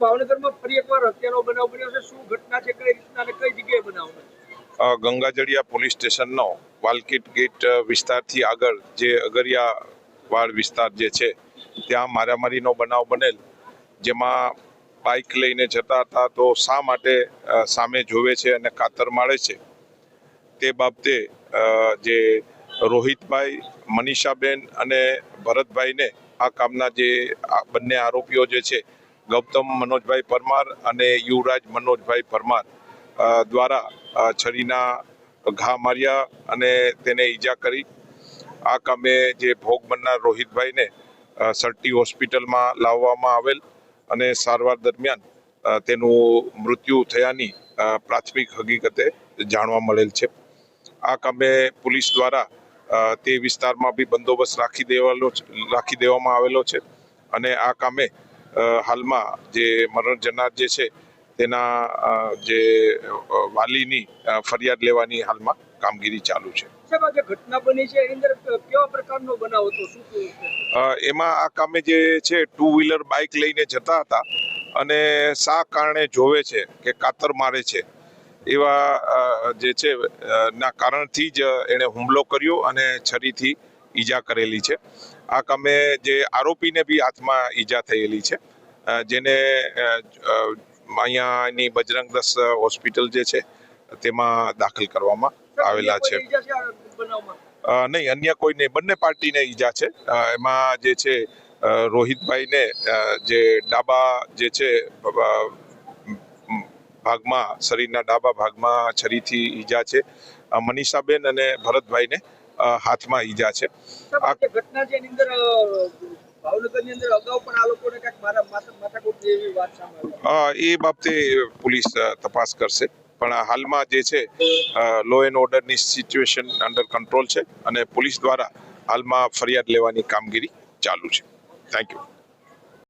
ભાવનગરમાં ફરી એકવાર હત્યાનો બનાવ બન્યો છે, શું ઘટના છે, કઈ રીતના અને કઈ જગ્યાએ બનાવ? ગંગાજળિયા પોલીસ સ્ટેશનનો વાલકીટ ગેટ વિસ્તારથી આગળ જે અગરિયા વાડ વિસ્તાર જે છે ત્યાં મારામારીનો બનાવ બનેલ, જેમાં બાઇક લઈને જતા હતા તો શા માટે સામે જોવે છે અને કાતર મારે છે તે બાબતે જે રોહિતભાઈ, મનીષાબેન અને ભરતભાઈને આ કામના જે બંને આરોપીઓ જે છે ગૌતમ મનોજભાઈ પરમાર અને યુવરાજ મનોજભાઈ પરમાર દ્વારા છરીના ઘા માર્યા અને તેને ઈજા કરી. આ કામે જે ભોગ બનનાર રોહિતભાઈને સરટી હોસ્પિટલમાં લાવવામાં આવેલ અને સારવાર દરમિયાન તેનું મૃત્યુ થયાની પ્રાથમિક હકીકતે જાણવા મળેલ છે. આ કામે પોલીસ દ્વારા તે વિસ્તારમાં બી બંદોબસ્ત રાખી દેવામાં આવેલો છે અને આ કામે હાલમાં જે મરણ જનાર જે છે તેના જે વાલીની ફરિયાદ લેવાની હાલમાં કામગીરી ચાલુ છે. ઘટના બની છે એની અંદર કેવા પ્રકારનો બનાવ હતો, શું એમાં આ કામે જે છે 2 વ્હીલર બાઇક લઈને જતા હતા અને શા કારણે જોવે છે કે કાતર મારે છે એવા જે છે ના કારણથી જ એણે હુમલો કર્યો અને છરીથી ઈજા કરેલી છે. આ કામે જે આરોપીને બી હાથમાં ઈજા થયેલી છે, જેને અહીંયાની બજરંગ દસ હોસ્પિટલ જે છે તેમાં દાખલ કરવામાં આવેલા છે. નહીં, અન્ય કોઈ નહીં, બંને પાર્ટીને ઈજા છે. એમાં જે છે રોહિતભાઈને જે ડાબા જે છે ભાગમાં, શરીરના ડાબા ભાગમાં છરીથી ઈજા છે. મનીષાબેન અને ભરતભાઈને હાથમાં ઈજા છે. આ ઘટના છે એની અંદર ભાવનગરની અંદર અગાઉ પણ આ લોકોને કાંઈક માથાકૂટ જેવી વાત સામે આવી. એ બાબતે પોલીસ તપાસ કરશે, પણ હાલમાં જે છે લો એન્ડ ઓર્ડરની સિચ્યુએશન અંડર કંટ્રોલ છે અને પોલીસ દ્વારા હાલમાં ફરિયાદ લેવાની કામગીરી ચાલુ છે. Thank you.